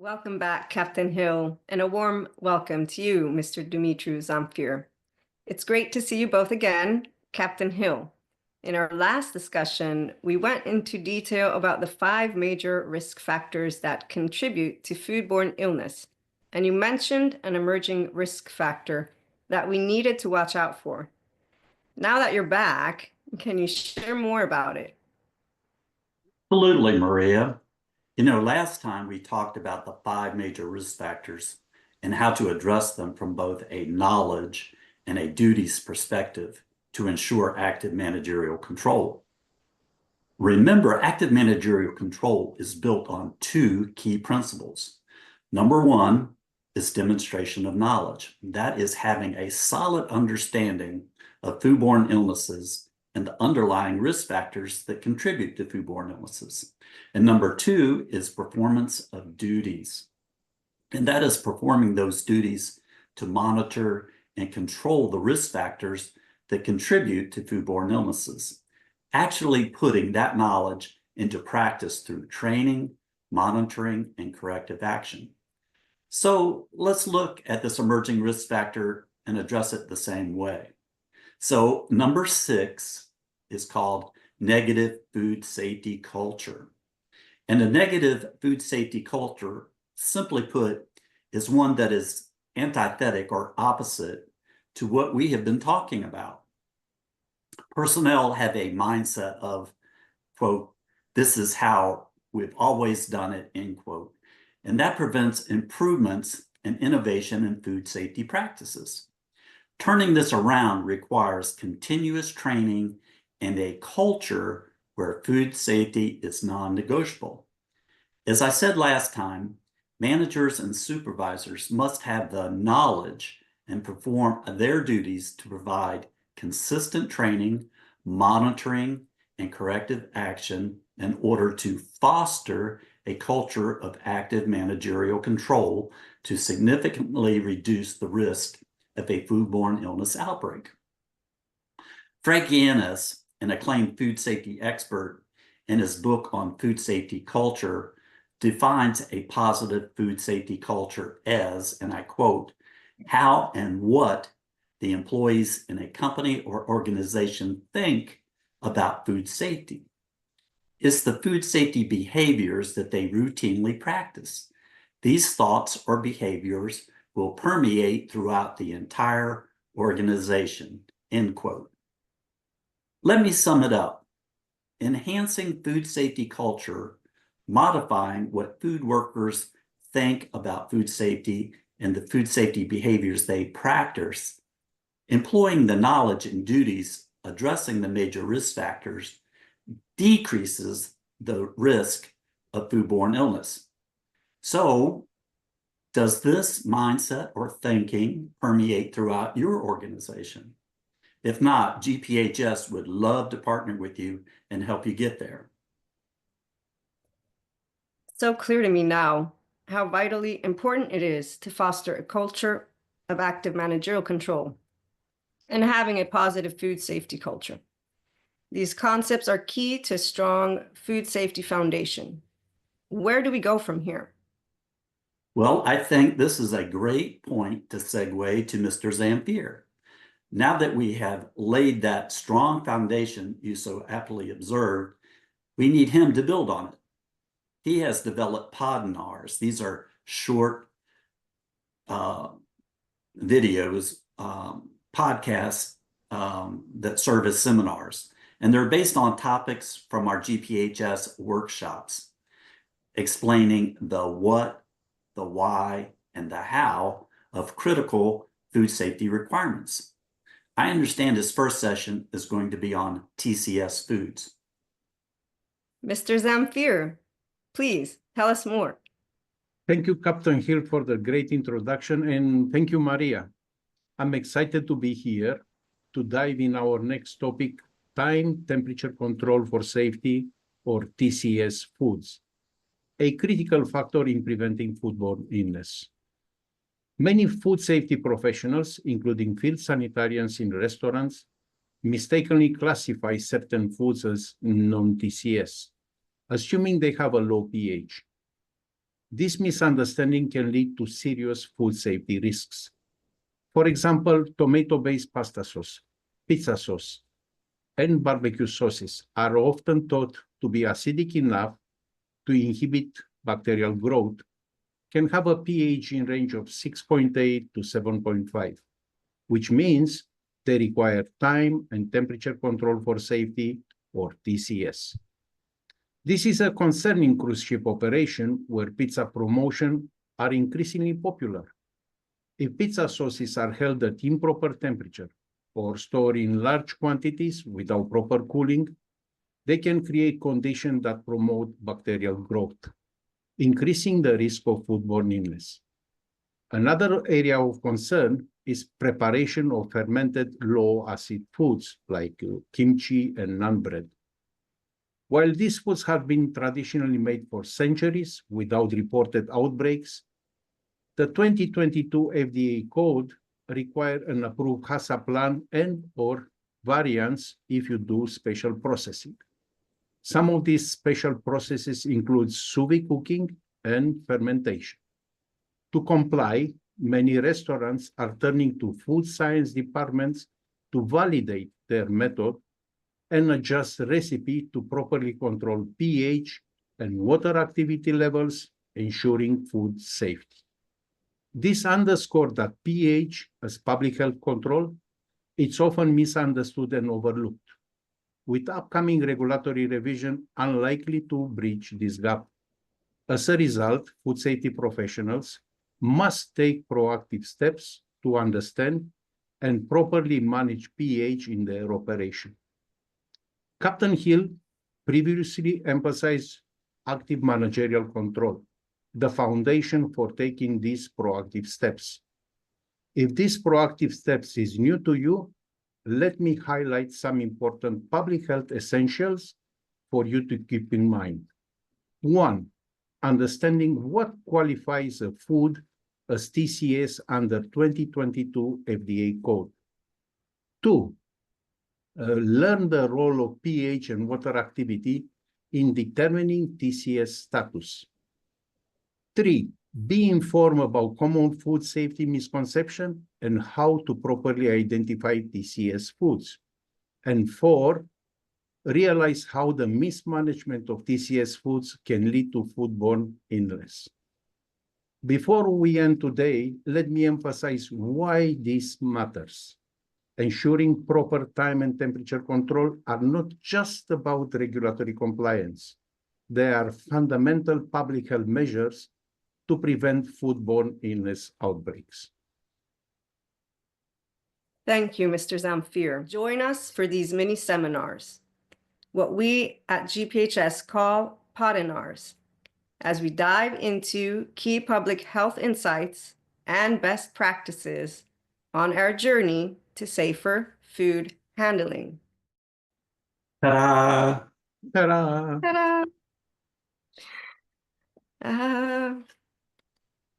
Welcome back, Captain Hill, and a warm welcome to you, Mr. Dumitru Zamfir. It's great to see you both again, Captain Hill. In our last discussion, we went into detail about the 5 major risk factors that contribute to foodborne illness, and you mentioned an emerging risk factor that we needed to watch out for. Now that you're back, can you share more about it? Absolutely, Maria. Last time we talked about the 5 major risk factors and how to address them from both a knowledge and a duties perspective to ensure active managerial control. Remember, active managerial control is built on 2 key principles. Number 1 is demonstration of knowledge. That is having a solid understanding of foodborne illnesses and the underlying risk factors that contribute to foodborne illnesses. And number 2 is performance of duties. And that is performing those duties to monitor and control the risk factors that contribute to foodborne illnesses. Actually putting that knowledge into practice through training, monitoring, and corrective action. So let's look at this emerging risk factor and address it the same way. So number 6 is called negative food safety culture. And a negative food safety culture, simply put, is one that is antithetic or opposite to what we have been talking about. Personnel have a mindset of, quote, "This is how we've always done it," end quote. And that prevents improvements and innovation in food safety practices. Turning this around requires continuous training and a culture where food safety is non-negotiable. As I said last time, managers and supervisors must have the knowledge and perform their duties to provide consistent training, monitoring, and corrective action in order to foster a culture of active managerial control to significantly reduce the risk of a foodborne illness outbreak. Frank Yanis, an acclaimed food safety expert, in his book on food safety culture, defines a positive food safety culture as, and I quote, "how and what the employees in a company or organization think about food safety. It's the food safety behaviors that they routinely practice. These thoughts or behaviors will permeate throughout the entire organization," end quote. Let me sum it up. Enhancing food safety culture, modifying what food workers think about food safety and the food safety behaviors they practice, employing the knowledge and duties addressing the major risk factors decreases the risk of foodborne illness. So, does this mindset or thinking permeate throughout your organization? If not, GPHS would love to partner with you and help you get there. So clear to me now how vitally important it is to foster a culture of active managerial control and having a positive food safety culture. These concepts are key to a strong food safety foundation. Where do we go from here? Well, I think this is a great point to segue to Mr. Zamfir. Now that we have laid that strong foundation you so aptly observed, we need him to build on it. He has developed podnars. These are short videos, podcasts that serve as seminars. And they're based on topics from our GPHS workshops, explaining the what, the why, and the how of critical food safety requirements. I understand his first session is going to be on TCS foods. Mr. Zamfir, please tell us more. Thank you, Captain Hill, for the great introduction, and thank you, Maria. I'm excited to be here to dive in our next topic, time temperature control for safety, or TCS foods, a critical factor in preventing foodborne illness. Many food safety professionals, including field sanitarians in restaurants, mistakenly classify certain foods as non-TCS, assuming they have a low pH. This misunderstanding can lead to serious food safety risks. For example, tomato-based pasta sauce, pizza sauce, and barbecue sauces are often thought to be acidic enough to inhibit bacterial growth, can have a pH in range of 6.8 to 7.5, which means they require time and temperature control for safety, or TCS. This is a concern in cruise ship operation where pizza promotion are increasingly popular. If pizza sauces are held at improper temperature or stored in large quantities without proper cooling, they can create conditions that promote bacterial growth, increasing the risk of foodborne illness. Another area of concern is preparation of fermented low-acid foods like kimchi and naan bread. While these foods have been traditionally made for centuries without reported outbreaks, the 2022 FDA code requires an approved HACCP plan and/or variants if you do special processing. Some of these special processes include sous vide cooking and fermentation. To comply, many restaurants are turning to food science departments to validate their method and adjust recipe to properly control pH and water activity levels, ensuring food safety. This underscores that pH, as public health control, it's often misunderstood and overlooked, with upcoming regulatory revision unlikely to bridge this gap. As a result, food safety professionals must take proactive steps to understand and properly manage pH in their operation. Captain Hill previously emphasized active managerial control, the foundation for taking these proactive steps. If these proactive steps is new to you, let me highlight some important public health essentials for you to keep in mind. 1, understanding what qualifies a food as TCS under 2022 FDA code. 2, learn the role of pH and water activity in determining TCS status. 3, be informed about common food safety misconception and how to properly identify TCS foods. And 4, realize how the mismanagement of TCS foods can lead to foodborne illness. Before we end today, let me emphasize why this matters. Ensuring proper time and temperature control are not just about regulatory compliance. They are fundamental public health measures to prevent foodborne illness outbreaks. Thank you, Mr. Zamfir. Join us for these mini seminars, what we at GPHS call podinars, as we dive into key public health insights and best practices on our journey to safer food handling. Ta-da! Ta-da! Ta-da!